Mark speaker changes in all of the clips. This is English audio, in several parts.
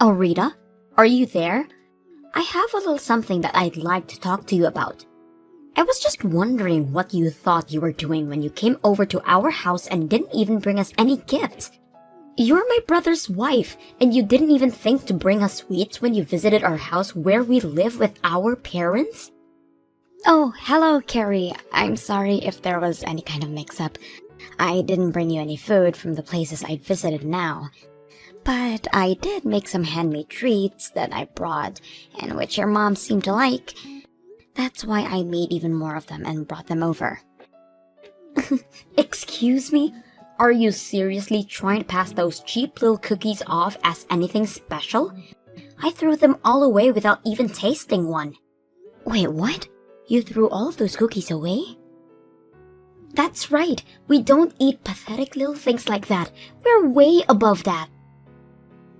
Speaker 1: Oh, Rita, are you there? I have a little something that I'd like to talk to you about. I was just wondering what you thought you were doing when you came over to our house and didn't even bring us any gifts. You're my brother's wife, and you didn't even think to bring us sweets when you visited our house where we live with our parents? Oh, hello, Carrie. I'm sorry if there was any kind of mix-up. I didn't bring you any food from the places I'd visited now. But I did make some handmade treats that I brought, and which your mom seemed to like. That's why I made even more of them and brought them over. Excuse me? Are you seriously trying to pass those cheap little cookies off as anything special? I threw them all away without even tasting one. Wait, what? You threw all of those cookies away? That's right. We don't eat pathetic little things like that. We're way above that.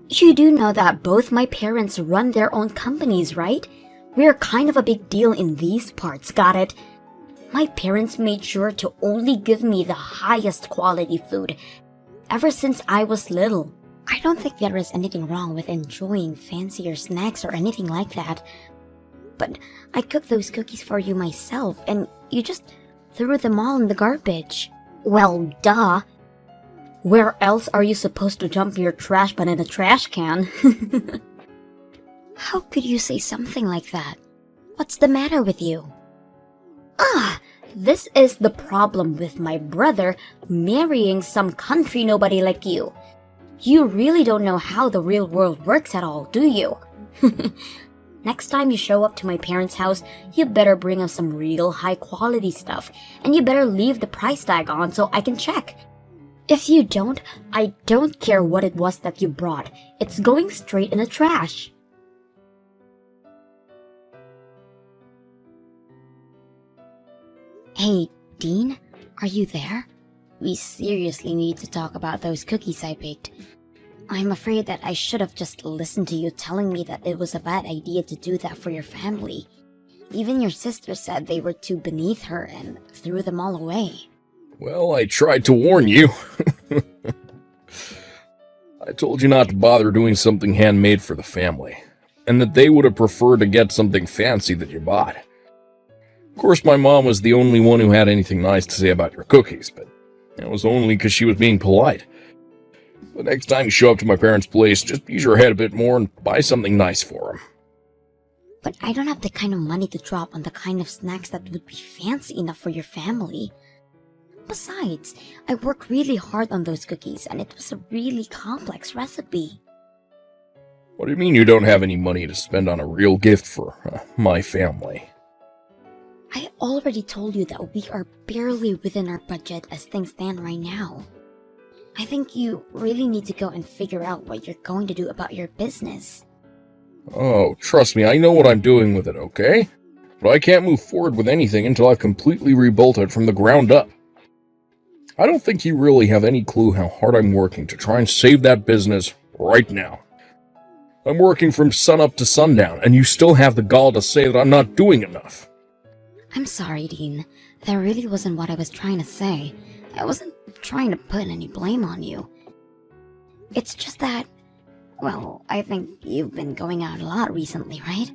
Speaker 1: You do know that both my parents run their own companies, right? We're kind of a big deal in these parts, got it? My parents made sure to only give me the highest quality food ever since I was little. I don't think there is anything wrong with enjoying fancier snacks or anything like that. But I cooked those cookies for you myself, and you just threw them all in the garbage. Well, duh. Where else are you supposed to dump your trash but in a trash can? How could you say something like that? What's the matter with you? This is the problem with my brother marrying some country nobody like you. You really don't know how the real world works at all, do you? Next time you show up to my parents' house, you better bring us some real high-quality stuff, and you better leave the price tag on so I can check. If you don't, I don't care what it was that you brought. It's going straight in the trash. Hey, Dean, are you there? We seriously need to talk about those cookies I baked. I'm afraid that I should have just listened to you telling me that it was a bad idea to do that for your family. Even your sister said they were too beneath her and threw them all away.
Speaker 2: Well, I tried to warn you. I told you not to bother doing something handmade for the family, and that they would have preferred to get something fancy that you bought. Of course, my mom was the only one who had anything nice to say about your cookies, but that was only because she was being polite. The next time you show up to my parents' place, just use your head a bit more and buy something nice for them.
Speaker 1: But I don't have the kind of money to drop on the kind of snacks that would be fancy enough for your family. Besides, I worked really hard on those cookies, and it was a really complex recipe.
Speaker 2: What do you mean you don't have any money to spend on a real gift for my family?
Speaker 1: I already told you that we are barely within our budget as things stand right now. I think you really need to go and figure out what you're going to do about your business.
Speaker 2: Oh, trust me, I know what I'm doing with it, okay? But I can't move forward with anything until I've completely rebuilt it from the ground up. I don't think you really have any clue how hard I'm working to try and save that business right now. I'm working from sunup to sundown, and you still have the gall to say that I'm not doing enough.
Speaker 1: I'm sorry, Dean. That really wasn't what I was trying to say. I wasn't trying to put any blame on you. It's just that, well, I think you've been going out a lot recently, right?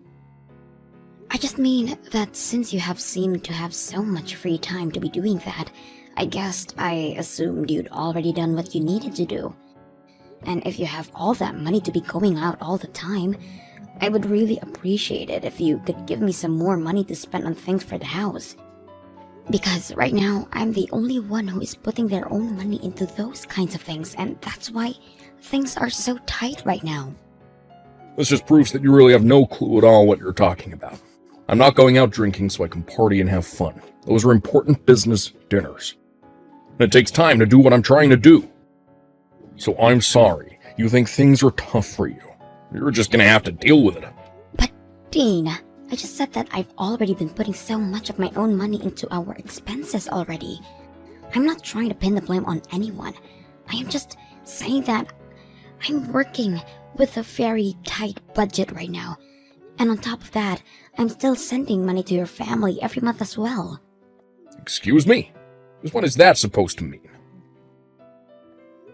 Speaker 1: I just mean that since you have seemed to have so much free time to be doing that, I guessed I assumed you'd already done what you needed to do. And if you have all that money to be going out all the time, I would really appreciate it if you could give me some more money to spend on things for the house. Because right now, I'm the only one who is putting their own money into those kinds of things, and that's why things are so tight right now.
Speaker 2: This just proves that you really have no clue at all what you're talking about. I'm not going out drinking so I can party and have fun. Those are important business dinners. And it takes time to do what I'm trying to do. So I'm sorry. You think things are tough for you. You're just gonna have to deal with it.
Speaker 1: But, Dean, I just said that I've already been putting so much of my own money into our expenses already. I'm not trying to pin the blame on anyone. I am just saying that I'm working with a very tight budget right now. And on top of that, I'm still sending money to your family every month as well.
Speaker 2: Excuse me? What is that supposed to mean?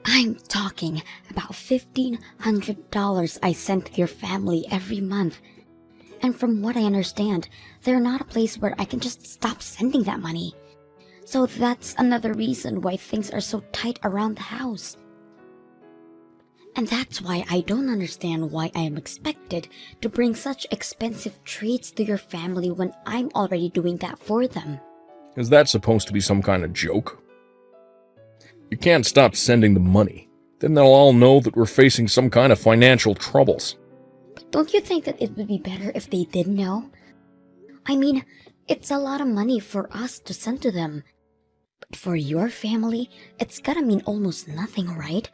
Speaker 1: I'm talking about $1,500 I send to your family every month. And from what I understand, they're not a place where I can just stop sending that money. So that's another reason why things are so tight around the house. And that's why I don't understand why I am expected to bring such expensive treats to your family when I'm already doing that for them.
Speaker 2: Is that supposed to be some kind of joke? You can't stop sending the money. Then they'll all know that we're facing some kind of financial troubles.
Speaker 1: But don't you think that it would be better if they did know? I mean, it's a lot of money for us to send to them. But for your family, it's gotta mean almost nothing, right?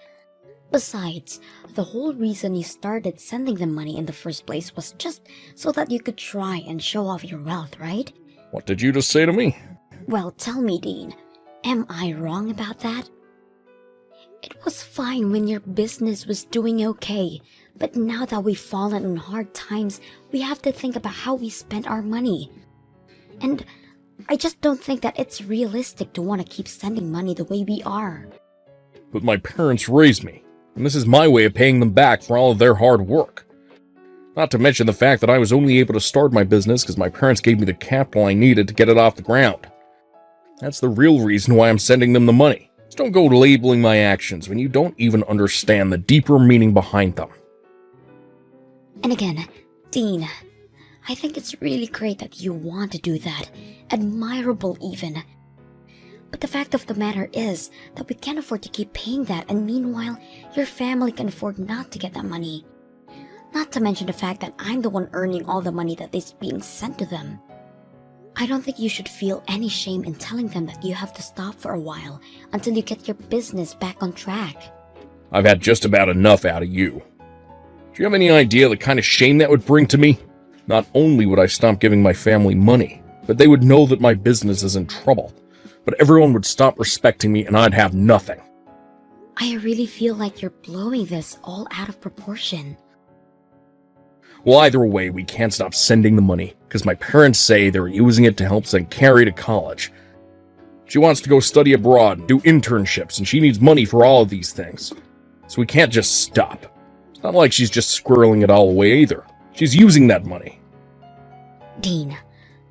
Speaker 1: Besides, the whole reason you started sending them money in the first place was just so that you could try and show off your wealth, right?
Speaker 2: What did you just say to me?
Speaker 1: Well, tell me, Dean, am I wrong about that? It was fine when your business was doing okay, but now that we've fallen on hard times, we have to think about how we spend our money. And I just don't think that it's realistic to want to keep sending money the way we are.
Speaker 2: But my parents raised me, and this is my way of paying them back for all of their hard work. Not to mention the fact that I was only able to start my business because my parents gave me the capital I needed to get it off the ground. That's the real reason why I'm sending them the money. Just don't go labeling my actions when you don't even understand the deeper meaning behind them.
Speaker 1: And again, Dean, I think it's really great that you want to do that. Admirable even. But the fact of the matter is that we can't afford to keep paying that, and meanwhile, your family can afford not to get that money. Not to mention the fact that I'm the one earning all the money that is being sent to them. I don't think you should feel any shame in telling them that you have to stop for a while until you get your business back on track.
Speaker 2: I've had just about enough out of you. Do you have any idea the kind of shame that would bring to me? Not only would I stop giving my family money, but they would know that my business is in trouble. But everyone would stop respecting me and I'd have nothing.
Speaker 1: I really feel like you're blowing this all out of proportion.
Speaker 2: Well, either way, we can't stop sending the money, because my parents say they're using it to help send Carrie to college. She wants to go study abroad and do internships, and she needs money for all of these things. So we can't just stop. It's not like she's just squirreling it all away either. She's using that money.
Speaker 1: Dean,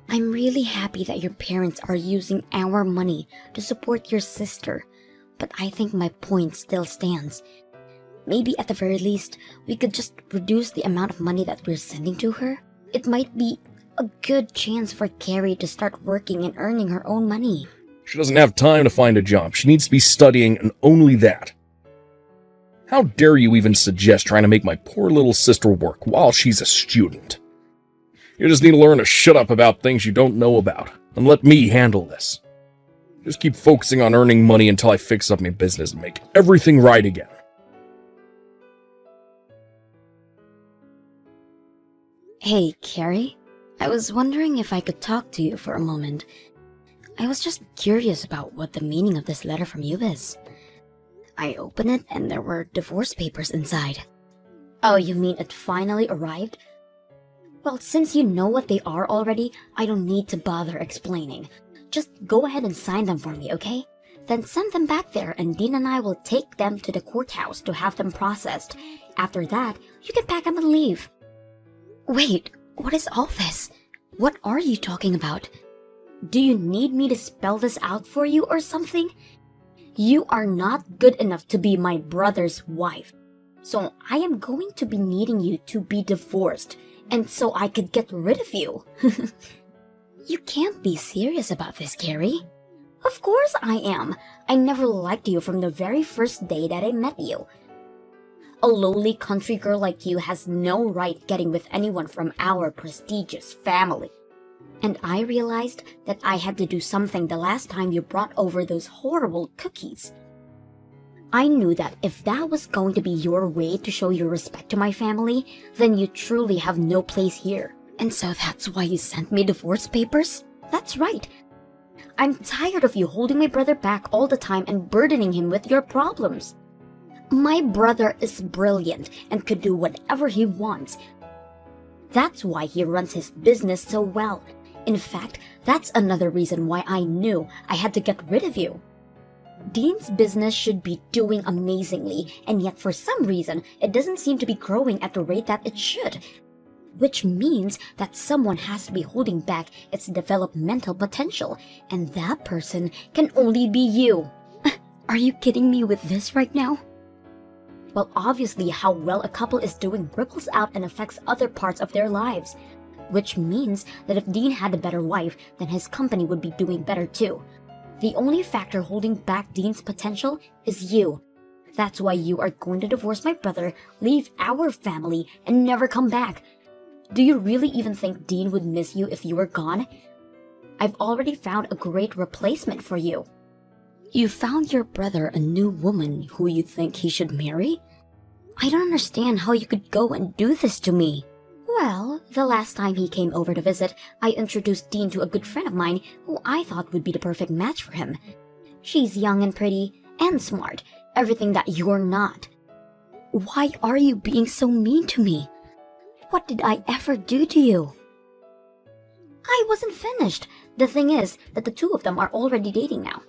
Speaker 1: I'm really happy that your parents are using our money to support your sister, but I think my point still stands. Maybe at the very least, we could just reduce the amount of money that we're sending to her. It might be a good chance for Carrie to start working and earning her own money.
Speaker 2: She doesn't have time to find a job. She needs to be studying, and only that. How dare you even suggest trying to make my poor little sister work while she's a student? You just need to learn to shut up about things you don't know about, and let me handle this. Just keep focusing on earning money until I fix up my business and make everything right again.
Speaker 1: Hey, Carrie. I was wondering if I could talk to you for a moment. I was just curious about what the meaning of this letter from you is. I opened it and there were divorce papers inside. Oh, you mean it finally arrived? Well, since you know what they are already, I don't need to bother explaining. Just go ahead and sign them for me, okay? Then send them back there and Dean and I will take them to the courthouse to have them processed. After that, you can pack them and leave. Wait, what is all this? What are you talking about? Do you need me to spell this out for you or something? You are not good enough to be my brother's wife. So I am going to be needing you to be divorced, and so I could get rid of you. You can't be serious about this, Carrie. Of course I am. I never liked you from the very first day that I met you. A lowly country girl like you has no right getting with anyone from our prestigious family. And I realized that I had to do something the last time you brought over those horrible cookies. I knew that if that was going to be your way to show your respect to my family, then you truly have no place here. And so that's why you sent me divorce papers? That's right. I'm tired of you holding my brother back all the time and burdening him with your problems. My brother is brilliant and could do whatever he wants. That's why he runs his business so well. In fact, that's another reason why I knew I had to get rid of you. Dean's business should be doing amazingly, and yet for some reason, it doesn't seem to be growing at the rate that it should. Which means that someone has to be holding back its developmental potential, and that person can only be you. Are you kidding me with this right now? Well, obviously, how well a couple is doing ripples out and affects other parts of their lives. Which means that if Dean had a better wife, then his company would be doing better too. The only factor holding back Dean's potential is you. That's why you are going to divorce my brother, leave our family, and never come back. Do you really even think Dean would miss you if you were gone? I've already found a great replacement for you. You found your brother a new woman who you think he should marry? I don't understand how you could go and do this to me. Well, the last time he came over to visit, I introduced Dean to a good friend of mine who I thought would be the perfect match for him. She's young and pretty, and smart, everything that you're not. Why are you being so mean to me? What did I ever do to you? I wasn't finished. The thing is that the two of them are already dating now.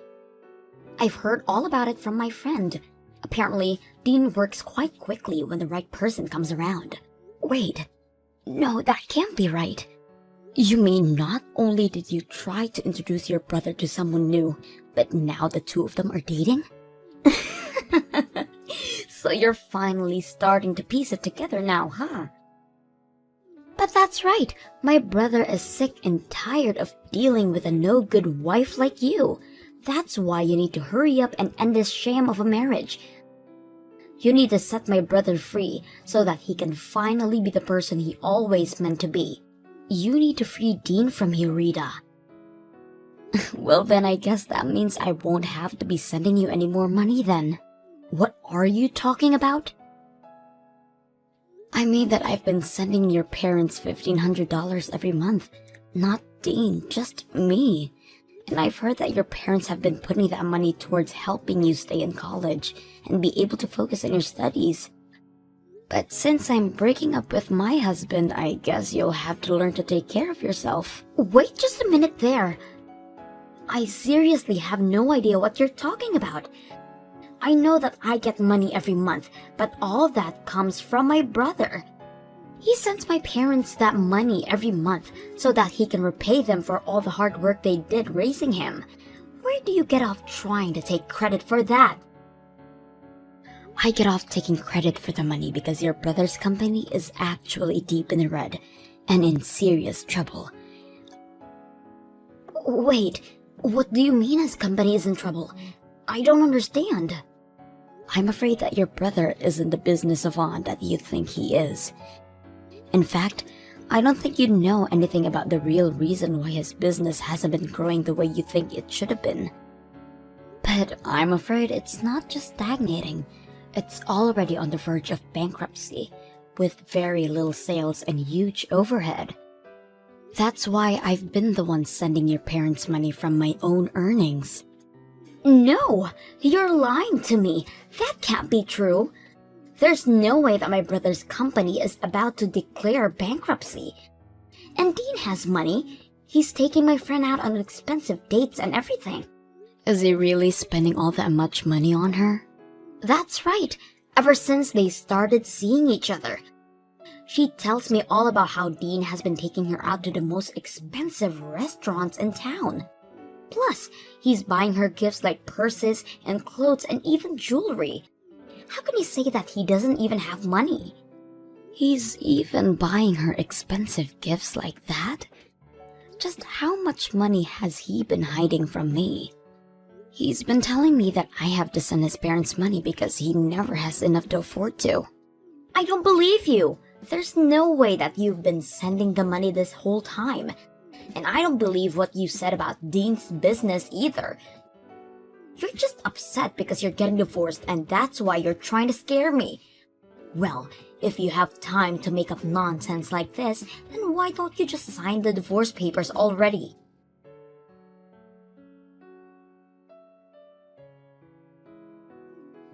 Speaker 1: I've heard all about it from my friend. Apparently, Dean works quite quickly when the right person comes around. Wait. No, that can't be right. You mean not only did you try to introduce your brother to someone new, but now the two of them are dating? So you're finally starting to piece it together now, huh? But that's right. My brother is sick and tired of dealing with a no-good wife like you. That's why you need to hurry up and end this sham of a marriage. You need to set my brother free so that he can finally be the person he always meant to be. You need to free Dean from you, Rita. Well, then I guess that means I won't have to be sending you any more money then. What are you talking about? I mean that I've been sending your parents $1,500 every month. Not Dean, just me. And I've heard that your parents have been putting that money towards helping you stay in college and be able to focus on your studies. But since I'm breaking up with my husband, I guess you'll have to learn to take care of yourself. Wait just a minute there. I seriously have no idea what you're talking about. I know that I get money every month, but all that comes from my brother. He sends my parents that money every month so that he can repay them for all the hard work they did raising him. Where do you get off trying to take credit for that? I get off taking credit for the money because your brother's company is actually deep in the red and in serious trouble. Wait, what do you mean his company is in trouble? I don't understand. I'm afraid that your brother isn't the business savant that you think he is. In fact, I don't think you know anything about the real reason why his business hasn't been growing the way you think it should have been. But I'm afraid it's not just stagnating. It's already on the verge of bankruptcy, with very little sales and huge overhead. That's why I've been the one sending your parents money from my own earnings. No, you're lying to me. That can't be true. There's no way that my brother's company is about to declare bankruptcy. And Dean has money. He's taking my friend out on expensive dates and everything. Is he really spending all that much money on her? That's right. Ever since they started seeing each other. She tells me all about how Dean has been taking her out to the most expensive restaurants in town. Plus, he's buying her gifts like purses and clothes and even jewelry. How can you say that he doesn't even have money? He's even buying her expensive gifts like that? Just how much money has he been hiding from me? He's been telling me that I have to send his parents money because he never has enough to afford to. I don't believe you! There's no way that you've been sending the money this whole time. And I don't believe what you said about Dean's business either. You're just upset because you're getting divorced and that's why you're trying to scare me. Well, if you have time to make up nonsense like this, then why don't you just sign the divorce papers already?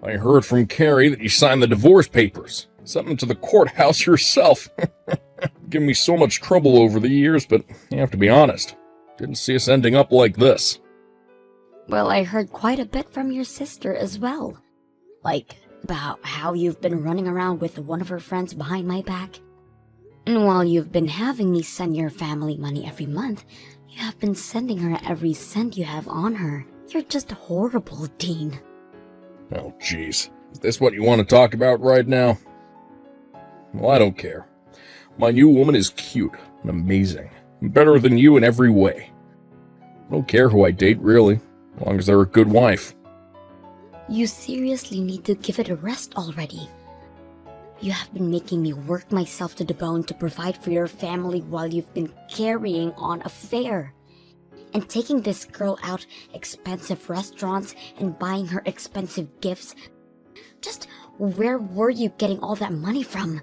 Speaker 2: I heard from Carrie that you signed the divorce papers. Sent them to the courthouse yourself. Given me so much trouble over the years, but you have to be honest. Didn't see us ending up like this.
Speaker 1: Well, I heard quite a bit from your sister as well. Like, about how you've been running around with one of her friends behind my back. And while you've been having me send your family money every month, you have been sending her every cent you have on her. You're just horrible, Dean.
Speaker 2: Oh, jeez. Is this what you want to talk about right now? Well, I don't care. My new woman is cute and amazing. Better than you in every way. I don't care who I date, really, as long as they're a good wife.
Speaker 1: You seriously need to give it a rest already. You have been making me work myself to the bone to provide for your family while you've been carrying on affair. And taking this girl out expensive restaurants and buying her expensive gifts. Just where were you getting all that money from?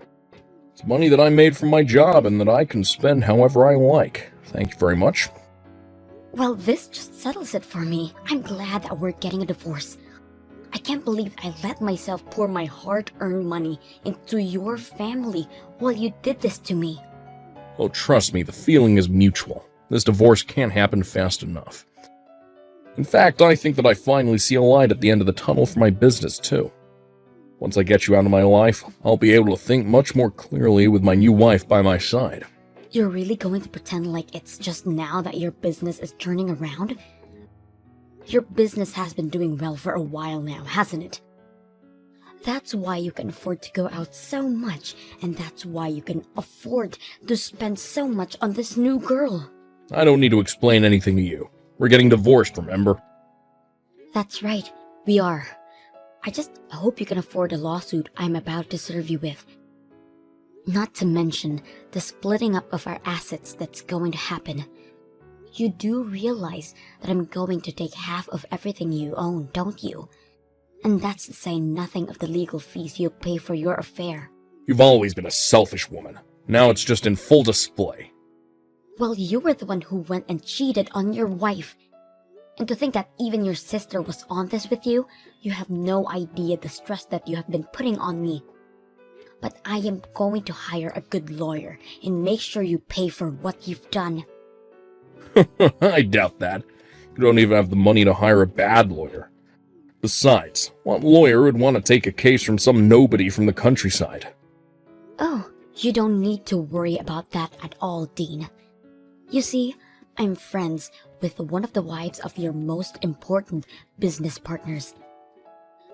Speaker 2: It's money that I made from my job and that I can spend however I like. Thank you very much.
Speaker 1: Well, this just settles it for me. I'm glad that we're getting a divorce. I can't believe I let myself pour my hard-earned money into your family while you did this to me.
Speaker 2: Oh, trust me, the feeling is mutual. This divorce can't happen fast enough. In fact, I think that I finally see a light at the end of the tunnel for my business, too. Once I get you out of my life, I'll be able to think much more clearly with my new wife by my side.
Speaker 1: You're really going to pretend like it's just now that your business is turning around? Your business has been doing well for a while now, hasn't it? That's why you can afford to go out so much, and that's why you can afford to spend so much on this new girl.
Speaker 2: I don't need to explain anything to you. We're getting divorced, remember?
Speaker 1: That's right, we are. I just hope you can afford the lawsuit I'm about to serve you with. Not to mention the splitting up of our assets that's going to happen. You do realize that I'm going to take half of everything you own, don't you? And that's to say nothing of the legal fees you'll pay for your affair.
Speaker 2: You've always been a selfish woman. Now it's just in full display.
Speaker 1: Well, you were the one who went and cheated on your wife. And to think that even your sister was on this with you, you have no idea the stress that you have been putting on me. But I am going to hire a good lawyer and make sure you pay for what you've done.
Speaker 2: I doubt that. You don't even have the money to hire a bad lawyer. Besides, what lawyer would want to take a case from some nobody from the countryside?
Speaker 1: Oh, you don't need to worry about that at all, Dean. You see, I'm friends with one of the wives of your most important business partners.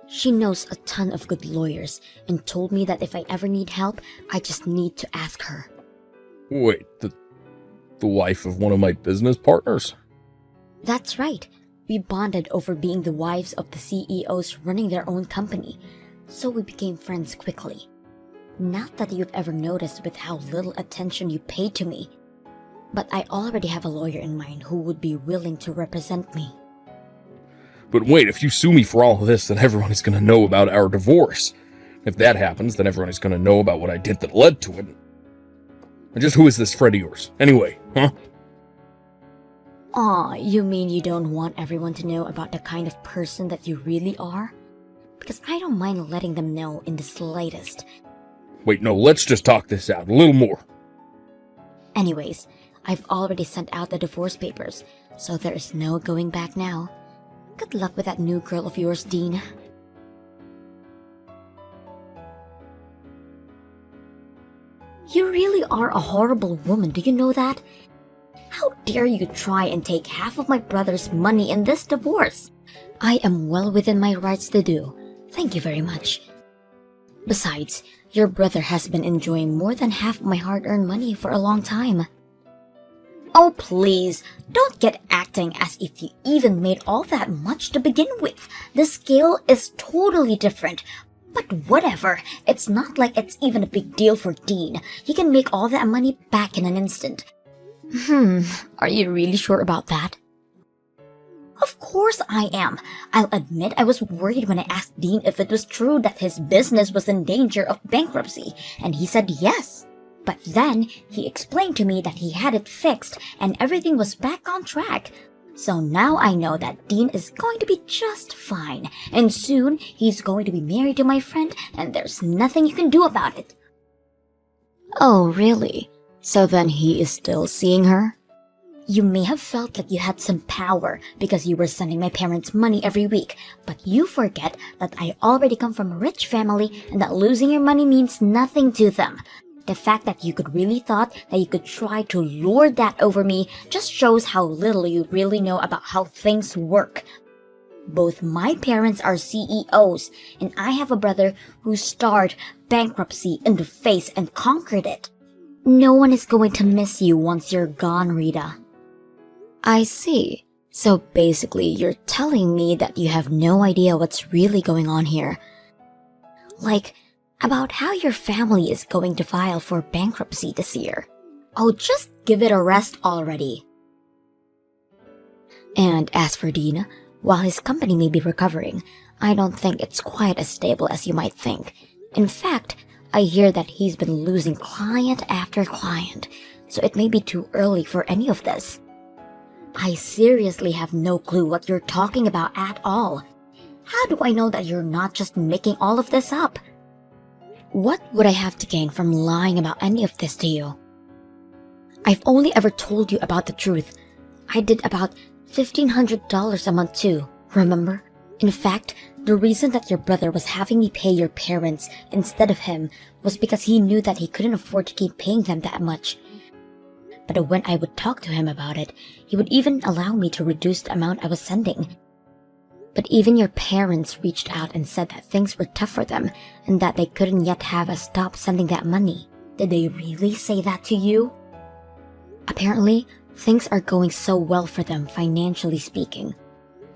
Speaker 1: She knows a ton of good lawyers and told me that if I ever need help, I just need to ask her.
Speaker 2: Wait, the wife of one of my business partners?
Speaker 1: That's right. We bonded over being the wives of the CEOs running their own company, so we became friends quickly. Not that you've ever noticed with how little attention you pay to me, but I already have a lawyer in mind who would be willing to represent me.
Speaker 2: But wait, if you sue me for all of this, then everyone is going to know about our divorce. If that happens, then everyone is going to know about what I did that led to it. And just who is this friend of yours, anyway, huh?
Speaker 1: Aw, you mean you don't want everyone to know about the kind of person that you really are? Because I don't mind letting them know in the slightest.
Speaker 2: Wait, no, let's just talk this out a little more.
Speaker 1: Anyways, I've already sent out the divorce papers, so there is no going back now. Good luck with that new girl of yours, Dean. You really are a horrible woman, do you know that? How dare you try and take half of my brother's money in this divorce? I am well within my rights to do. Thank you very much. Besides, your brother has been enjoying more than half my hard-earned money for a long time. Oh, please, don't get acting as if you even made all that much to begin with. The scale is totally different. But whatever, it's not like it's even a big deal for Dean. He can make all that money back in an instant. Are you really sure about that? Of course I am. I'll admit I was worried when I asked Dean if it was true that his business was in danger of bankruptcy, and he said yes. But then he explained to me that he had it fixed and everything was back on track. So now I know that Dean is going to be just fine, and soon he's going to be married to my friend, and there's nothing you can do about it. Oh, really? So then he is still seeing her? You may have felt like you had some power because you were sending my parents money every week, but you forget that I already come from a rich family and that losing your money means nothing to them. The fact that you could really thought that you could try to lord that over me just shows how little you really know about how things work. Both my parents are CEOs, and I have a brother who stared bankruptcy in the face and conquered it. No one is going to miss you once you're gone, Rita. I see. So basically, you're telling me that you have no idea what's really going on here. Like, about how your family is going to file for bankruptcy this year. Oh, just give it a rest already. And as for Dean, while his company may be recovering, I don't think it's quite as stable as you might think. In fact, I hear that he's been losing client after client, so it may be too early for any of this. I seriously have no clue what you're talking about at all. How do I know that you're not just making all of this up? What would I have to gain from lying about any of this to you? I've only ever told you about the truth. I did about $1,500 a month too, remember? In fact, the reason that your brother was having me pay your parents instead of him was because he knew that he couldn't afford to keep paying them that much. But when I would talk to him about it, he would even allow me to reduce the amount I was sending. But even your parents reached out and said that things were tough for them and that they couldn't yet have us stop sending that money. Did they really say that to you? Apparently, things are going so well for them financially speaking.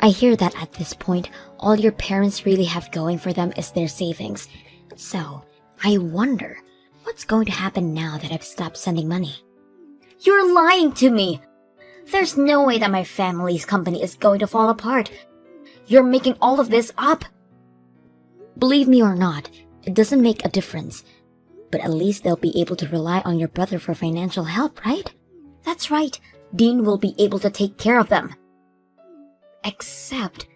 Speaker 1: I hear that at this point, all your parents really have going for them is their savings. So, I wonder, what's going to happen now that I've stopped sending money? You're lying to me! There's no way that my family's company is going to fall apart. You're making all of this up. Believe me or not, it doesn't make a difference. But at least they'll be able to rely on your brother for financial help, right? That's right. Dean will be able to take care of them. Except,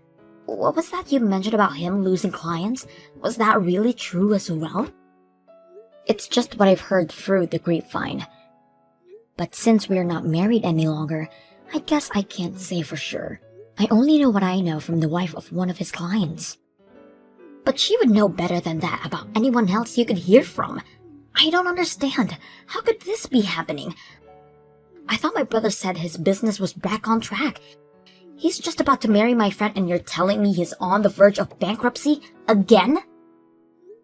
Speaker 1: what was that you mentioned about him losing clients? Was that really true as well? It's just what I've heard through the grapevine. But since we're not married any longer, I guess I can't say for sure. I only know what I know from the wife of one of his clients. But she would know better than that about anyone else you could hear from. I don't understand. How could this be happening? I thought my brother said his business was back on track. He's just about to marry my friend and you're telling me he's on the verge of bankruptcy again?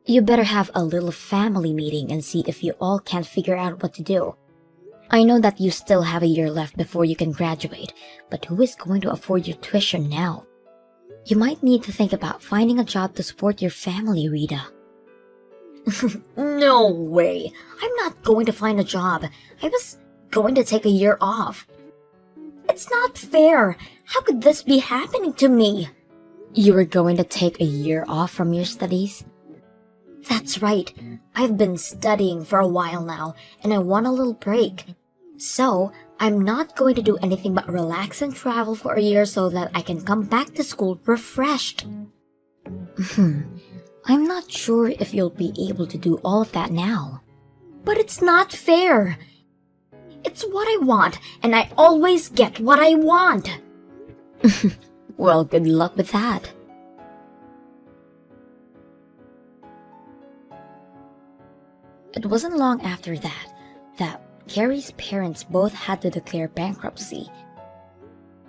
Speaker 1: You better have a little family meeting and see if you all can't figure out what to do. I know that you still have a year left before you can graduate, but who is going to afford your tuition now? You might need to think about finding a job to support your family, Rita. No way! I'm not going to find a job. I was going to take a year off. It's not fair! How could this be happening to me? You were going to take a year off from your studies? That's right. I've been studying for a while now, and I want a little break. So, I'm not going to do anything but relax and travel for a year so that I can come back to school refreshed. I'm not sure if you'll be able to do all of that now. But it's not fair. It's what I want, and I always get what I want. Well, good luck with that. It wasn't long after that Carrie's parents both had to declare bankruptcy.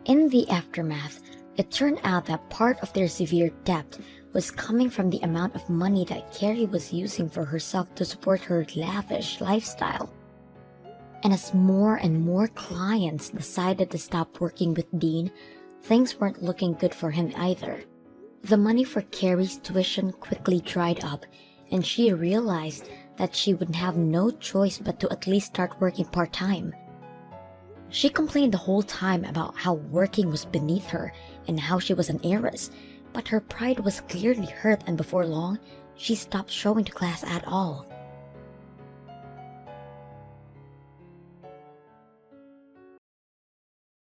Speaker 1: In the aftermath, it turned out that part of their severe debt was coming from the amount of money that Carrie was using for herself to support her lavish lifestyle. And as more and more clients decided to stop working with Dean, things weren't looking good for him either. The money for Carrie's tuition quickly dried up, and she realized that she would have no choice but to at least start working part-time. She complained the whole time about how working was beneath her and how she was an heiress, but her pride was clearly hurt, and before long, she stopped showing to class at all.